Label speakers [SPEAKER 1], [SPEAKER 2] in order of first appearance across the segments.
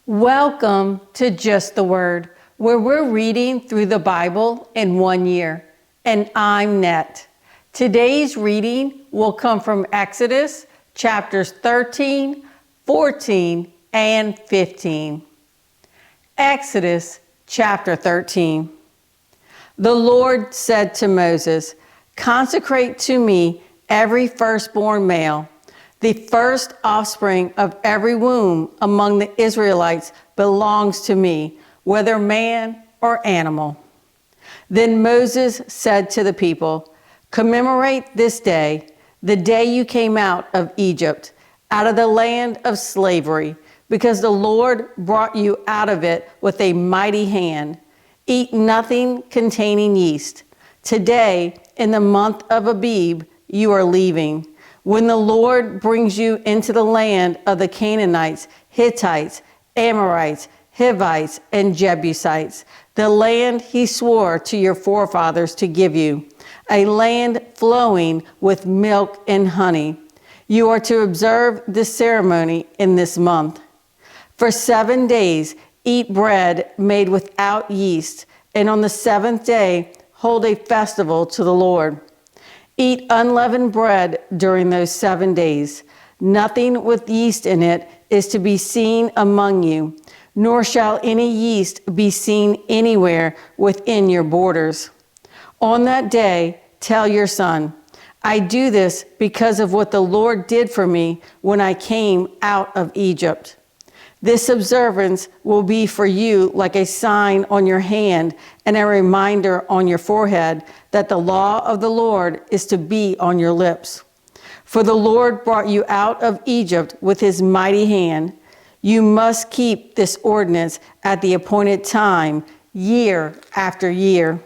[SPEAKER 1] Welcome to Just the Word, where we're reading through the Bible in 1 year. And I'm Net. Today's reading will come from Exodus chapters 13, 14, and 15. Exodus chapter 13. The Lord said to Moses, "Consecrate to me every firstborn male. The first offspring of every womb among the Israelites belongs to me, whether man or animal." Then Moses said to the people, "Commemorate this day, the day you came out of Egypt, out of the land of slavery, because the Lord brought you out of it with a mighty hand. Eat nothing containing yeast. Today, in the month of Abib, you are leaving, when the Lord brings you into the land of the Canaanites, Hittites, Amorites, Hivites, and Jebusites, the land he swore to your forefathers to give you, a land flowing with milk and honey. You are to observe this ceremony in this month. For 7 days, eat bread made without yeast, and on the seventh day, hold a festival to the Lord. Eat unleavened bread during those 7 days. Nothing with yeast in it is to be seen among you, nor shall any yeast be seen anywhere within your borders. On that day, tell your son, I do this because of what the Lord did for me when I came out of Egypt. This observance will be for you like a sign on your hand and a reminder on your forehead that the law of the Lord is to be on your lips. For the Lord brought you out of Egypt with his mighty hand. You must keep this ordinance at the appointed time, year after year.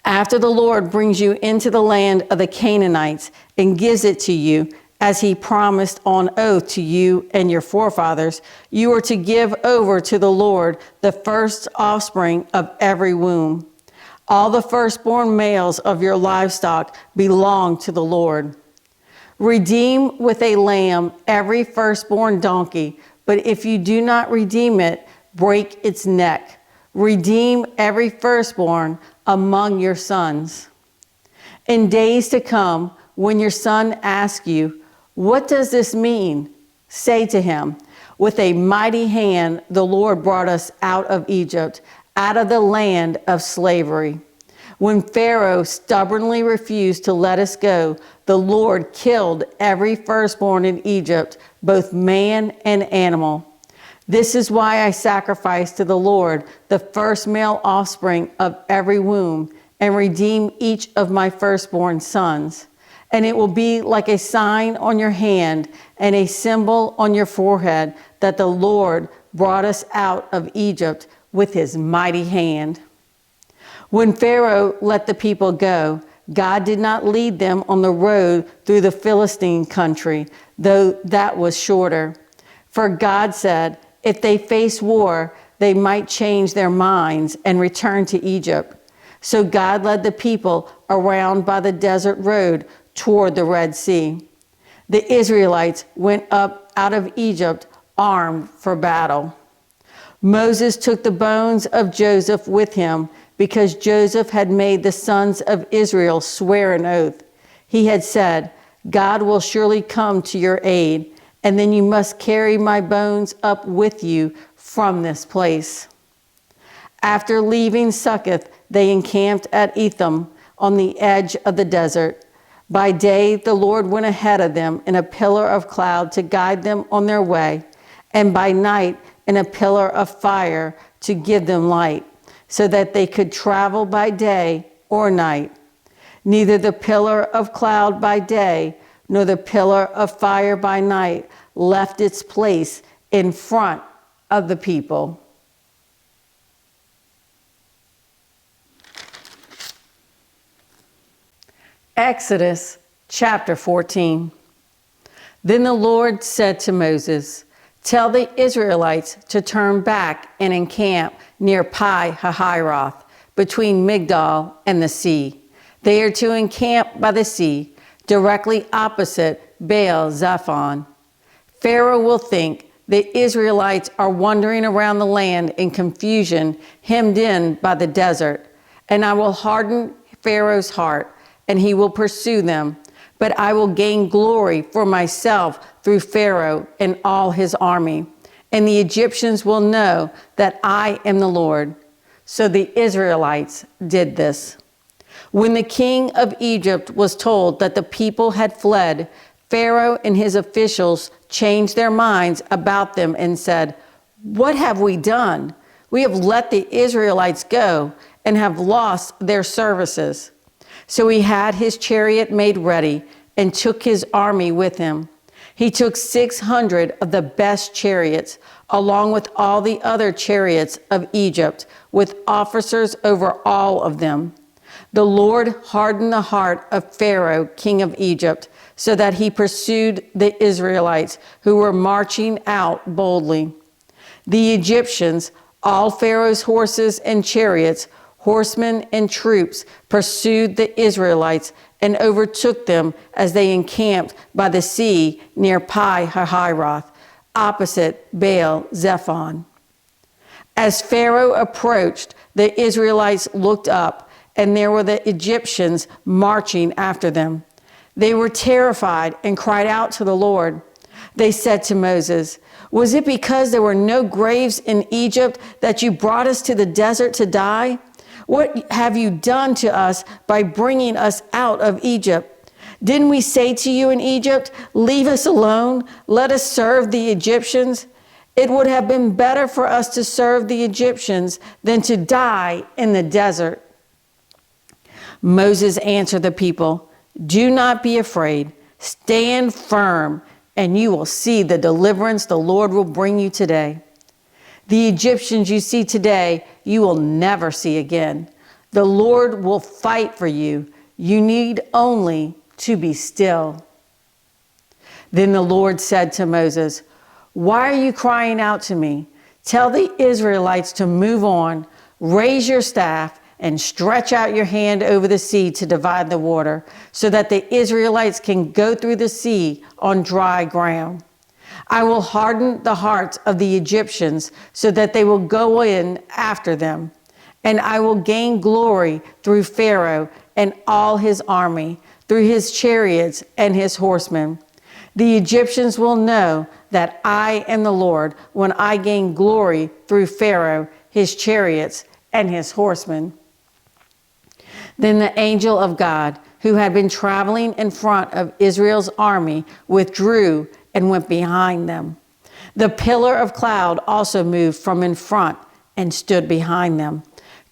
[SPEAKER 1] After the Lord brings you into the land of the Canaanites and gives it to you, as he promised on oath to you and your forefathers, you are to give over to the Lord the first offspring of every womb. All the firstborn males of your livestock belong to the Lord. Redeem with a lamb every firstborn donkey, but if you do not redeem it, break its neck. Redeem every firstborn among your sons. In days to come, when your son asks you, "What does this mean?" say to him, "With a mighty hand the Lord brought us out of Egypt, out of the land of slavery. When Pharaoh stubbornly refused to let us go, the Lord killed every firstborn in Egypt, both man and animal. This is why I sacrifice to the Lord the first male offspring of every womb and redeem each of my firstborn sons. And it will be like a sign on your hand and a symbol on your forehead that the Lord brought us out of Egypt with his mighty hand." When Pharaoh let the people go, God did not lead them on the road through the Philistine country, though that was shorter. For God said, if they face war, they might change their minds and return to Egypt. So God led the people around by the desert road toward the Red Sea. The Israelites went up out of Egypt armed for battle. Moses took the bones of Joseph with him because Joseph had made the sons of Israel swear an oath. He had said, "God will surely come to your aid, and then you must carry my bones up with you from this place." After leaving Succoth, they encamped at Etham on the edge of the desert. By day, the Lord went ahead of them in a pillar of cloud to guide them on their way, and by night in a pillar of fire to give them light, so that they could travel by day or night. Neither the pillar of cloud by day nor the pillar of fire by night left its place in front of the people. Exodus chapter 14. Then the Lord said to Moses, "Tell the Israelites to turn back and encamp near Pi-hahiroth, between Migdol and the sea. They are to encamp by the sea, directly opposite Baal Zephon. Pharaoh will think, the Israelites are wandering around the land in confusion, hemmed in by the desert. And I will harden Pharaoh's heart, and he will pursue them. But I will gain glory for myself through Pharaoh and all his army. And the Egyptians will know that I am the Lord. So the Israelites did this. When the king of Egypt was told that the people had fled, Pharaoh and his officials changed their minds about them and said, "What have we done? We have let the Israelites go and have lost their services." So he had his chariot made ready and took his army with him. He took 600 of the best chariots, along with all the other chariots of Egypt, with officers over all of them. The Lord hardened the heart of Pharaoh, king of Egypt, so that he pursued the Israelites who were marching out boldly. The Egyptians, all Pharaoh's horses and chariots, horsemen and troops, pursued the Israelites and overtook them as they encamped by the sea near Pi-hahiroth, opposite Baal-zephon. As Pharaoh approached, the Israelites looked up, and there were the Egyptians marching after them. They were terrified and cried out to the Lord. They said to Moses, "Was it because there were no graves in Egypt that you brought us to the desert to die? What have you done to us by bringing us out of Egypt? Didn't we say to you in Egypt, 'Leave us alone, let us serve the Egyptians'? It would have been better for us to serve the Egyptians than to die in the desert." Moses answered the people, "Do not be afraid. Stand firm, and you will see the deliverance the Lord will bring you today. The Egyptians you see today, you will never see again. The Lord will fight for you. You need only to be still." Then the Lord said to Moses, "Why are you crying out to me? Tell the Israelites to move on. Raise your staff and stretch out your hand over the sea to divide the water, so that the Israelites can go through the sea on dry ground. I will harden the hearts of the Egyptians so that they will go in after them, and I will gain glory through Pharaoh and all his army, through his chariots and his horsemen. The Egyptians will know that I am the Lord when I gain glory through Pharaoh, his chariots, and his horsemen." Then the angel of God, who had been traveling in front of Israel's army, withdrew and went behind them. The pillar of cloud also moved from in front and stood behind them,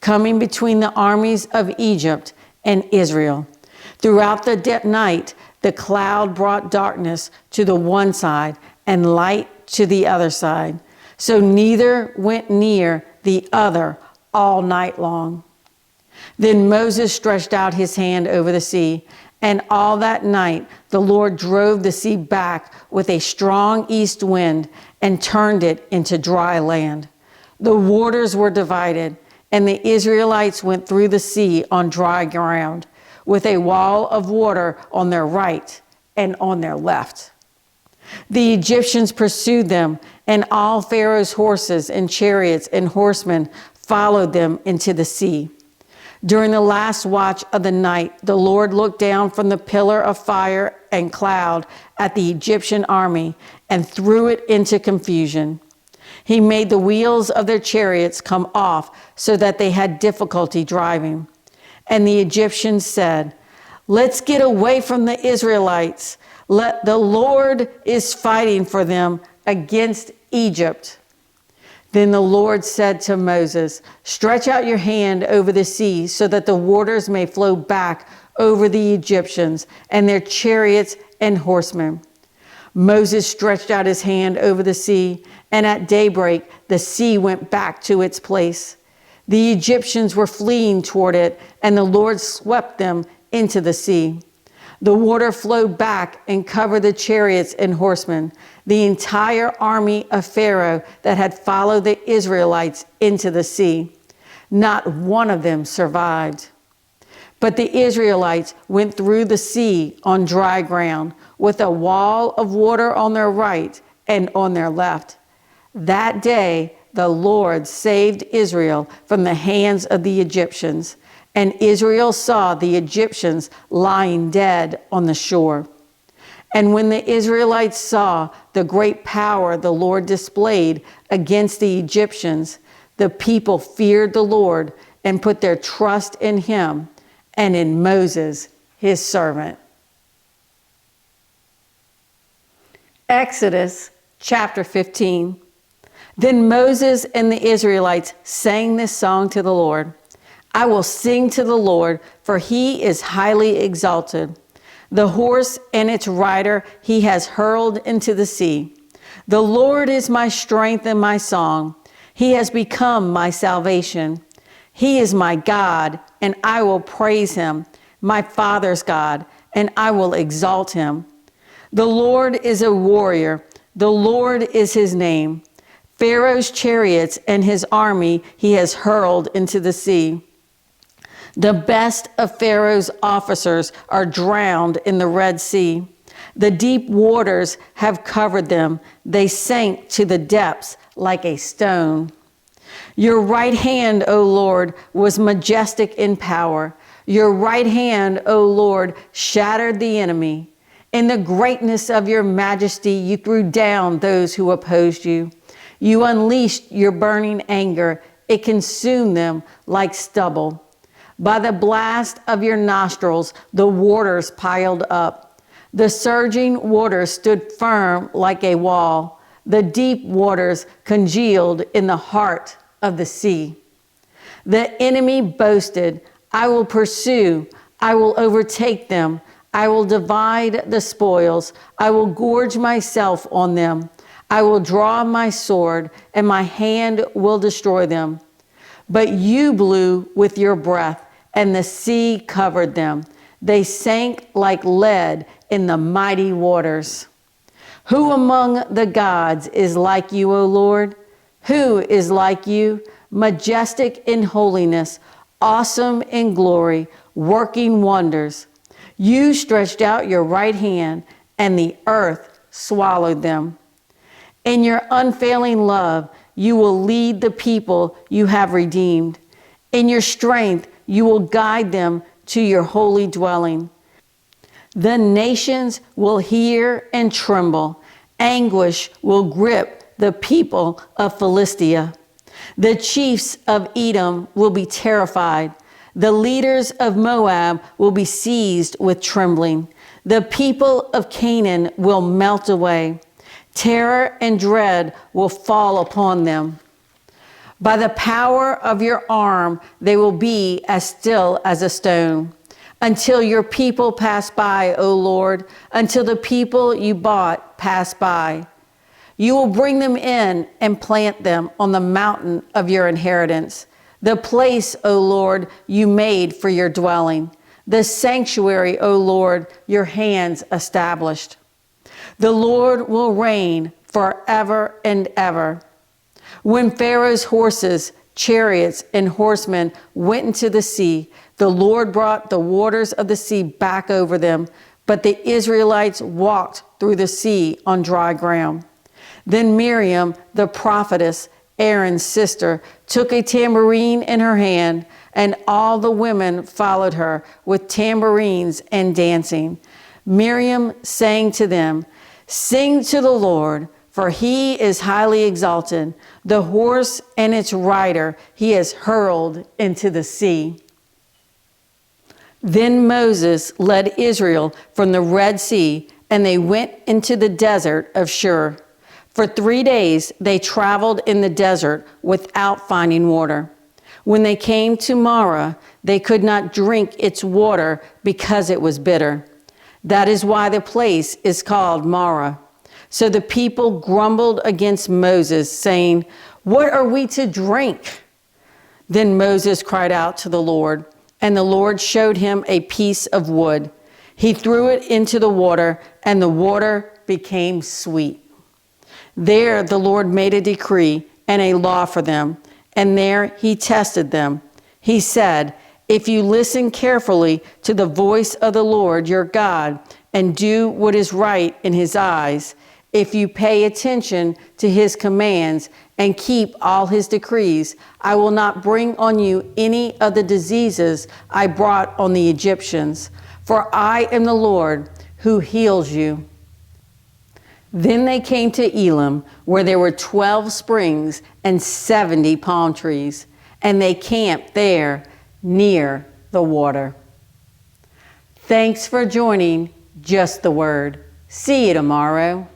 [SPEAKER 1] coming between the armies of Egypt and Israel. Throughout the night, the cloud brought darkness to the one side and light to the other side, so neither went near the other all night long. Then Moses stretched out his hand over the sea, and all that night the Lord drove the sea back with a strong east wind and turned it into dry land. The waters were divided, and the Israelites went through the sea on dry ground, with a wall of water on their right and on their left. The Egyptians pursued them, and all Pharaoh's horses and chariots and horsemen followed them into the sea. During the last watch of the night, the Lord looked down from the pillar of fire and cloud at the Egyptian army and threw it into confusion. He made the wheels of their chariots come off so that they had difficulty driving. And the Egyptians said, "Let's get away from the Israelites. The Lord is fighting for them against Egypt." Then the Lord said to Moses, "Stretch out your hand over the sea so that the waters may flow back over the Egyptians and their chariots and horsemen." Moses stretched out his hand over the sea, and at daybreak the sea went back to its place. The Egyptians were fleeing toward it, and the Lord swept them into the sea. The water flowed back and covered the chariots and horsemen, the entire army of Pharaoh that had followed the Israelites into the sea. Not one of them survived. But the Israelites went through the sea on dry ground, with a wall of water on their right and on their left. That day the Lord saved Israel from the hands of the Egyptians, and Israel saw the Egyptians lying dead on the shore. And when the Israelites saw the great power the Lord displayed against the Egyptians, the people feared the Lord and put their trust in him and in Moses, his servant. Exodus chapter 15. Then Moses and the Israelites sang this song to the Lord. I will sing to the Lord, for he is highly exalted. The horse and its rider he has hurled into the sea. The Lord is my strength and my song. He has become my salvation. He is my God, and I will praise him, my Father's God, and I will exalt him. The Lord is a warrior. The Lord is his name. Pharaoh's chariots and his army he has hurled into the sea. The best of Pharaoh's officers are drowned in the Red Sea. The deep waters have covered them. They sank to the depths like a stone. Your right hand, O Lord, was majestic in power. Your right hand, O Lord, shattered the enemy. In the greatness of your majesty, you threw down those who opposed you. You unleashed your burning anger. It consumed them like stubble. By the blast of your nostrils, the waters piled up. The surging waters stood firm like a wall. The deep waters congealed in the heart of the sea. The enemy boasted, I will pursue, I will overtake them, I will divide the spoils, I will gorge myself on them. I will draw my sword, and my hand will destroy them. But you blew with your breath, and the sea covered them. They sank like lead in the mighty waters. Who among the gods is like you, O Lord? Who is like you, majestic in holiness, awesome in glory, working wonders? You stretched out your right hand, and the earth swallowed them. In your unfailing love, you will lead the people you have redeemed. In your strength, you will guide them to your holy dwelling. The nations will hear and tremble. Anguish will grip the people of Philistia. The chiefs of Edom will be terrified. The leaders of Moab will be seized with trembling. The people of Canaan will melt away. Terror and dread will fall upon them. By the power of your arm, they will be as still as a stone. Until your people pass by, O Lord, until the people you bought pass by. You will bring them in and plant them on the mountain of your inheritance, the place, O Lord, you made for your dwelling, the sanctuary, O Lord, your hands established. The Lord will reign forever and ever. When Pharaoh's horses, chariots, and horsemen went into the sea, the Lord brought the waters of the sea back over them, but the Israelites walked through the sea on dry ground. Then Miriam, the prophetess, Aaron's sister, took a tambourine in her hand, and all the women followed her with tambourines and dancing. Miriam sang to them, Sing to the Lord, for he is highly exalted. The horse and its rider he has hurled into the sea. Then Moses led Israel from the Red Sea, and they went into the desert of Shur. For 3 days they traveled in the desert without finding water. When they came to Marah, they could not drink its water because it was bitter. That is why the place is called Marah. So the people grumbled against Moses, saying, What are we to drink? Then Moses cried out to the Lord, and the Lord showed him a piece of wood. He threw it into the water, and the water became sweet. There the Lord made a decree and a law for them, and there he tested them. He said, If you listen carefully to the voice of the Lord your God and do what is right in his eyes, If you pay attention to his commands and keep all his decrees, I will not bring on you any of the diseases I brought on the Egyptians, for I am the Lord who heals you." Then they came to Elim, where there were 12 springs and 70 palm trees, and they camped there near the water. Thanks for joining Just the Word. See you tomorrow.